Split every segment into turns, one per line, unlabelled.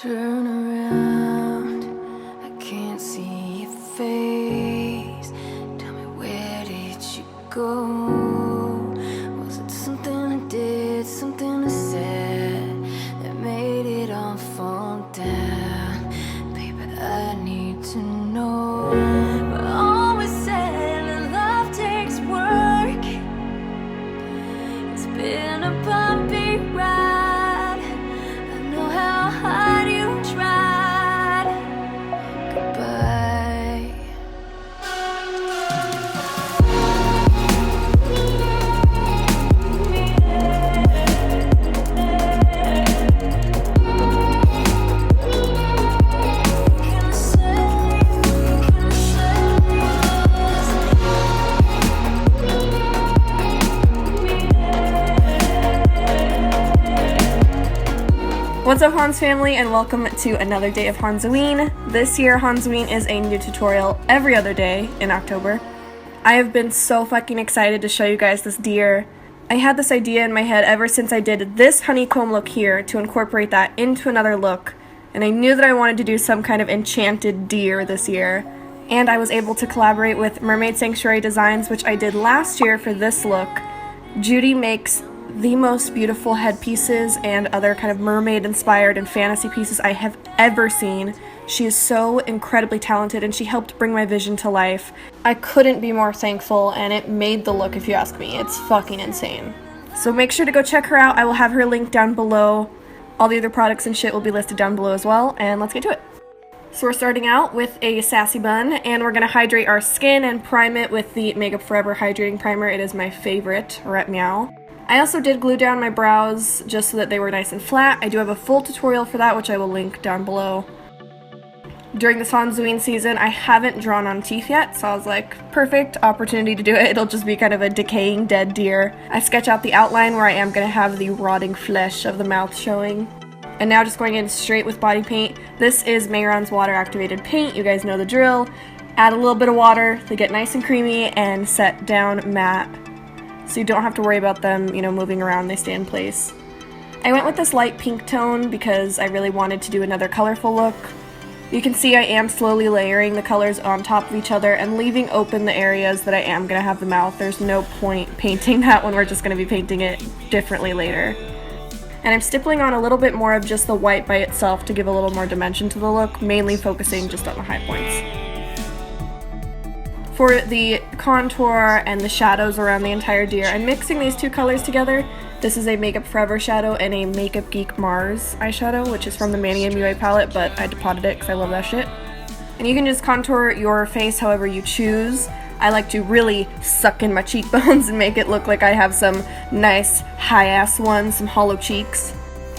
Turn around, I can't see your face. Tell me, where did you go? Was it something I did, something I said that made it all fall down? Baby, I need to know. We're always said that love takes work. It's been a bumpy ride. I know how hard you tried. Goodbye.
What's up, Hans family, and welcome to another day of Hanzoween. This year, Hanzoween is a new tutorial every other day in October. I have been so fucking excited to show you guys this deer. I had this idea in my head ever since I did this honeycomb look here to incorporate that into another look, and I knew that I wanted to do some kind of enchanted deer this year. And I was able to collaborate with Mermaid Sanctuary Designs, which I did last year for this look. Judy makes the most beautiful headpieces and other kind of mermaid inspired and fantasy pieces I have ever seen. She is so incredibly talented and she helped bring my vision to life. I couldn't be more thankful, and it made the look, if you ask me. It's fucking insane. So make sure to go check her out. I will have her link down below. All the other products and shit will be listed down below as well, and let's get to it. So we're starting out with a sassy bun, and we're going to hydrate our skin and prime it with the Makeup Forever Hydrating Primer. It is my favorite, Ret Meow. I also did glue down my brows just so that they were nice and flat. I do have a full tutorial for that, which I will link down below. During this Hanzoween season, I haven't drawn on teeth yet, so I was like, perfect opportunity to do it. It'll just be kind of a decaying dead deer. I sketch out the outline where I am going to have the rotting flesh of the mouth showing. And now just going in straight with body paint. This is Mehron's water activated paint. You guys know the drill. Add a little bit of water, they get nice and creamy, and set down matte. So you don't have to worry about them, moving around, they stay in place. I went with this light pink tone because I really wanted to do another colorful look. You can see I am slowly layering the colors on top of each other and leaving open the areas that I am going to have the mouth. There's no point painting that when we're just going to be painting it differently later. And I'm stippling on a little bit more of just the white by itself to give a little more dimension to the look, mainly focusing just on the high points. For the contour and the shadows around the entire deer, I'm mixing these two colors together. This is a Makeup Forever shadow and a Makeup Geek Mars eyeshadow, which is from the Manny MUA palette, but I depotted it because I love that shit. And you can just contour your face however you choose. I like to really suck in my cheekbones and make it look like I have some nice high-ass ones, some hollow cheeks.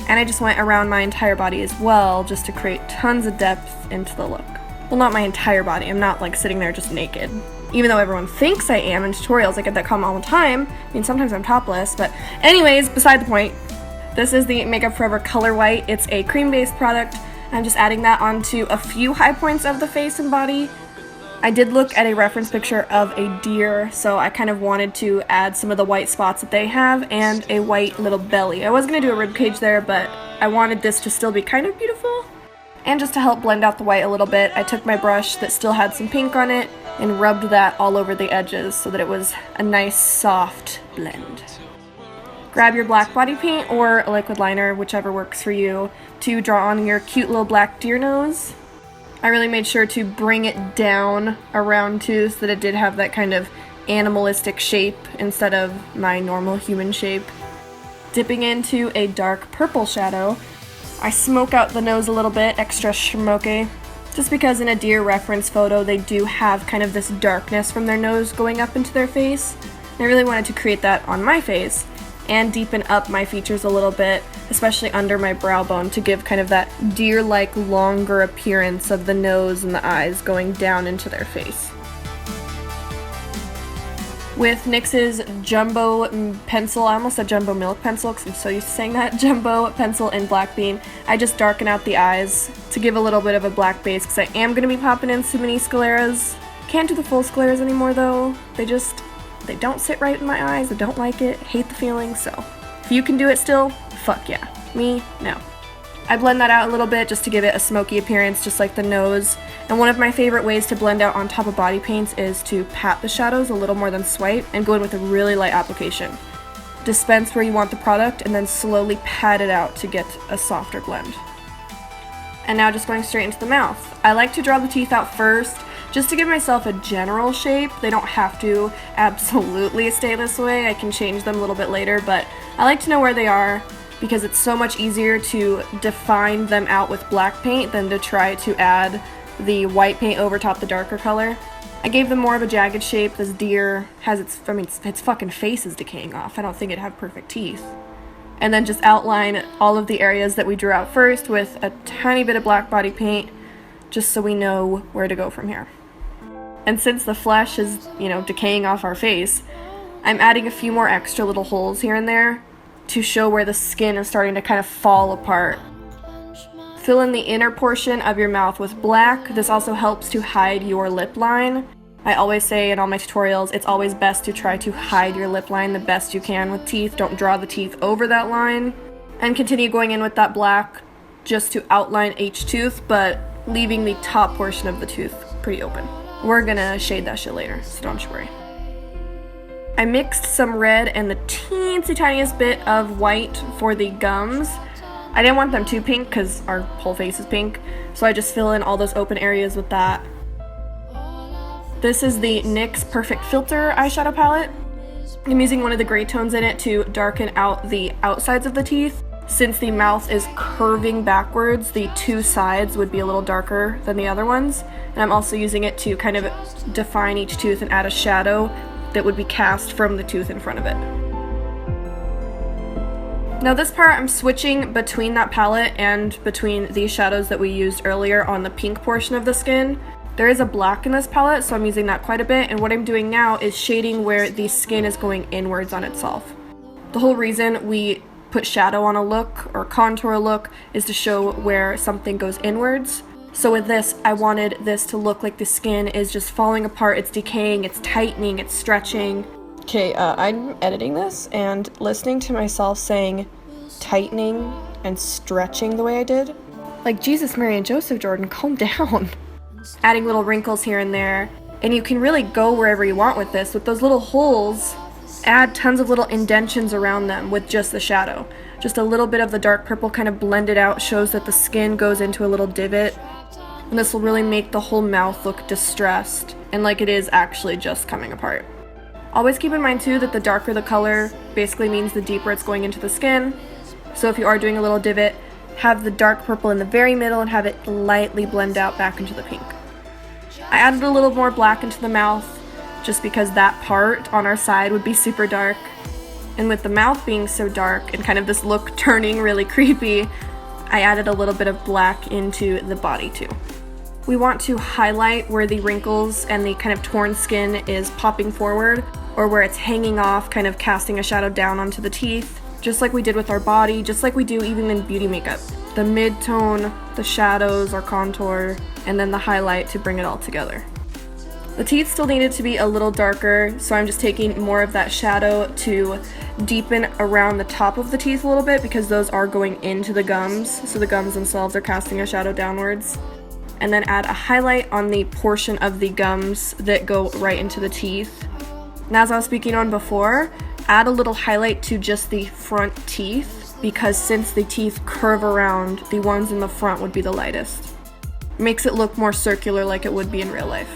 And I just went around my entire body as well, just to create tons of depth into the look. Well, not my entire body. I'm not like sitting there just naked. Even though everyone thinks I am in tutorials, I get that comment all the time. I mean, sometimes I'm topless, but anyways, beside the point. This is the Makeup Forever Color White. It's a cream-based product. I'm just adding that onto a few high points of the face and body. I did look at a reference picture of a deer, so I kind of wanted to add some of the white spots that they have and a white little belly. I was going to do a rib cage there, but I wanted this to still be kind of beautiful. And just to help blend out the white a little bit, I took my brush that still had some pink on it and rubbed that all over the edges so that it was a nice soft blend. Grab your black body paint or a liquid liner, whichever works for you, to draw on your cute little black deer nose. I really made sure to bring it down around too so that it did have that kind of animalistic shape instead of my normal human shape. Dipping into a dark purple shadow, I smoke out the nose a little bit, extra smoky, just because in a deer reference photo they do have kind of this darkness from their nose going up into their face. And I really wanted to create that on my face and deepen up my features a little bit, especially under my brow bone, to give kind of that deer-like longer appearance of the nose and the eyes going down into their face. With NYX's Jumbo pencil, I almost said Jumbo Milk pencil because I'm so used to saying that, Jumbo pencil in Black Bean, I just darken out the eyes to give a little bit of a black base because I am going to be popping in some mini scleras. Can't do the full scleras anymore though, they don't sit right in my eyes, I don't like it, hate the feeling, so if you can do it still, fuck yeah. Me, no. I blend that out a little bit just to give it a smoky appearance, just like the nose. And one of my favorite ways to blend out on top of body paints is to pat the shadows a little more than swipe and go in with a really light application. Dispense where you want the product and then slowly pat it out to get a softer blend. And now just going straight into the mouth. I like to draw the teeth out first just to give myself a general shape. They don't have to absolutely stay this way. I can change them a little bit later, but I like to know where they are because it's so much easier to define them out with black paint than to try to add the white paint over top the darker color. I gave them more of a jagged shape. This deer has its fucking face is decaying off. I don't think it'd have perfect teeth. And then just outline all of the areas that we drew out first with a tiny bit of black body paint, just so we know where to go from here. And since the flesh is, decaying off our face, I'm adding a few more extra little holes here and there to show where the skin is starting to kind of fall apart. Fill in the inner portion of your mouth with black. This also helps to hide your lip line. I always say in all my tutorials, it's always best to try to hide your lip line the best you can with teeth. Don't draw the teeth over that line. And continue going in with that black just to outline each tooth, but leaving the top portion of the tooth pretty open. We're gonna shade that shit later, so don't you worry. I mixed some red and the teensy tiniest bit of white for the gums. I didn't want them too pink because our whole face is pink, so I just fill in all those open areas with that. This is the NYX Perfect Filter eyeshadow palette. I'm using one of the gray tones in it to darken out the outsides of the teeth. Since the mouth is curving backwards, the two sides would be a little darker than the other ones. And I'm also using it to kind of define each tooth and add a shadow that would be cast from the tooth in front of it. Now this part I'm switching between that palette and between these shadows that we used earlier on the pink portion of the skin. There is a black in this palette, so I'm using that quite a bit, and what I'm doing now is shading where the skin is going inwards on itself. The whole reason we put shadow on a look or contour a look is to show where something goes inwards. So with this, I wanted this to look like the skin is just falling apart, it's decaying, it's tightening, it's stretching. Okay, I'm editing this and listening to myself saying tightening and stretching the way I did. Like, Jesus, Mary, and Joseph, Jordan, calm down. Adding little wrinkles here and there, and you can really go wherever you want with this. With those little holes, add tons of little indentions around them with just the shadow. Just a little bit of the dark purple kind of blended out shows that the skin goes into a little divot. And this will really make the whole mouth look distressed and like it is actually just coming apart. Always keep in mind too that the darker the color basically means the deeper it's going into the skin. So if you are doing a little divot, have the dark purple in the very middle and have it lightly blend out back into the pink. I added a little more black into the mouth just because that part on our side would be super dark. And with the mouth being so dark and kind of this look turning really creepy, I added a little bit of black into the body too. We want to highlight where the wrinkles and the kind of torn skin is popping forward, or where it's hanging off, kind of casting a shadow down onto the teeth, just like we did with our body, just like we do even in beauty makeup. The mid-tone, the shadows or contour, and then the highlight to bring it all together. The teeth still needed to be a little darker, so I'm just taking more of that shadow to deepen around the top of the teeth a little bit because those are going into the gums, so the gums themselves are casting a shadow downwards. And then add a highlight on the portion of the gums that go right into the teeth. And as I was speaking on before, add a little highlight to just the front teeth because since the teeth curve around, the ones in the front would be the lightest. Makes it look more circular like it would be in real life.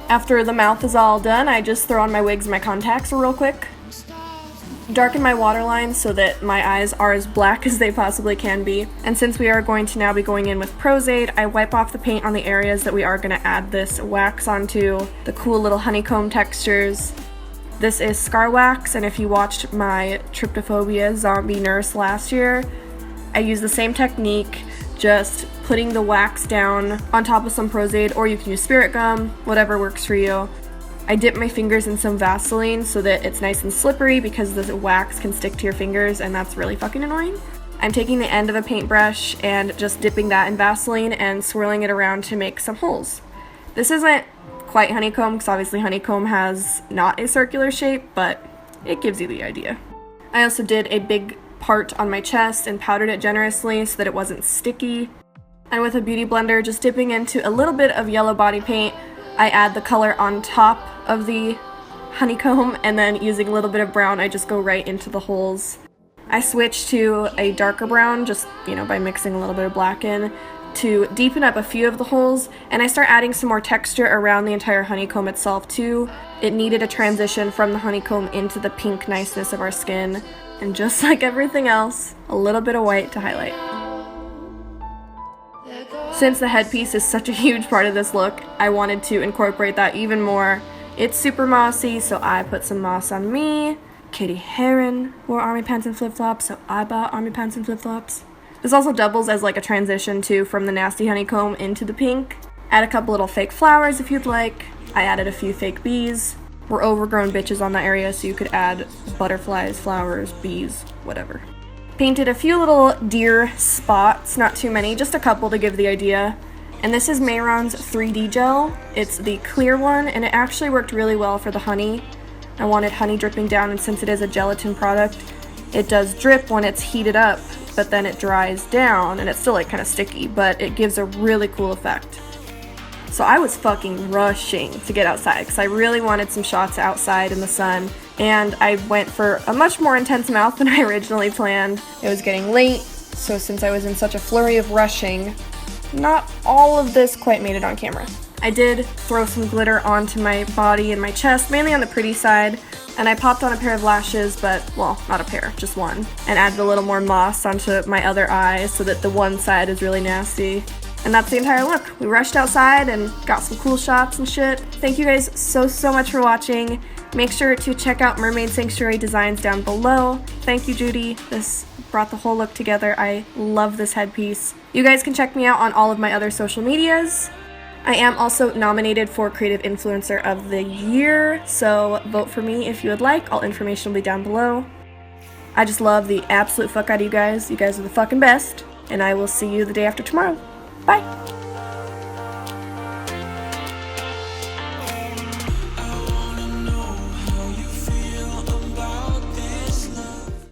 After the mouth is all done, I just throw on my wigs and my contacts real quick. Darken my waterline so that my eyes are as black as they possibly can be. And since we are going to now be going in with Prozaid, I wipe off the paint on the areas that we are going to add this wax onto, the cool little honeycomb textures. This is Scar Wax, and if you watched my Tryptophobia zombie nurse last year, I used the same technique, just putting the wax down on top of some Prozaid, or you can use spirit gum, whatever works for you. I dip my fingers in some Vaseline so that it's nice and slippery because the wax can stick to your fingers and that's really fucking annoying. I'm taking the end of a paintbrush and just dipping that in Vaseline and swirling it around to make some holes. This isn't quite honeycomb because obviously honeycomb has not a circular shape, but it gives you the idea. I also did a big part on my chest and powdered it generously so that it wasn't sticky. And with a beauty blender, just dipping into a little bit of yellow body paint, I add the color on top of the honeycomb, and then using a little bit of brown, I just go right into the holes. I switch to a darker brown, just, by mixing a little bit of black in, to deepen up a few of the holes, and I start adding some more texture around the entire honeycomb itself too. It needed a transition from the honeycomb into the pink niceness of our skin, and just like everything else, a little bit of white to highlight. Since the headpiece is such a huge part of this look, I wanted to incorporate that even more. It's super mossy, so I put some moss on me. Katie Heron wore army pants and flip-flops, so I bought army pants and flip-flops. This also doubles as like a transition too from the nasty honeycomb into the pink. Add a couple little fake flowers if you'd like. I added a few fake bees. We're overgrown bitches on that area, so you could add butterflies, flowers, bees, whatever. Painted a few little deer spots, not too many, just a couple to give the idea. And this is Mehron's 3D gel. It's the clear one, and it actually worked really well for the honey. I wanted honey dripping down, and since it is a gelatin product, it does drip when it's heated up, but then it dries down, and it's still like kind of sticky, but it gives a really cool effect. So I was fucking rushing to get outside because I really wanted some shots outside in the sun, and I went for a much more intense mouth than I originally planned. It was getting late, so since I was in such a flurry of rushing, not all of this quite made it on camera. I did throw some glitter onto my body and my chest, mainly on the pretty side, and I popped on a pair of lashes, but, well, not a pair, just one, and added a little more moss onto my other eye so that the one side is really nasty. And that's the entire look. We rushed outside and got some cool shots and shit. Thank you guys so much for watching. Make sure to check out Mermaid Sanctuary designs down below. Thank you, Judy. This brought the whole look together. I love this headpiece. You guys can check me out on all of my other social medias. I am also nominated for Creative Influencer of the Year, so vote for me if you would like. All information will be down below. I just love the absolute fuck out of you guys. You guys are the fucking best, and I will see you the day after tomorrow. Bye!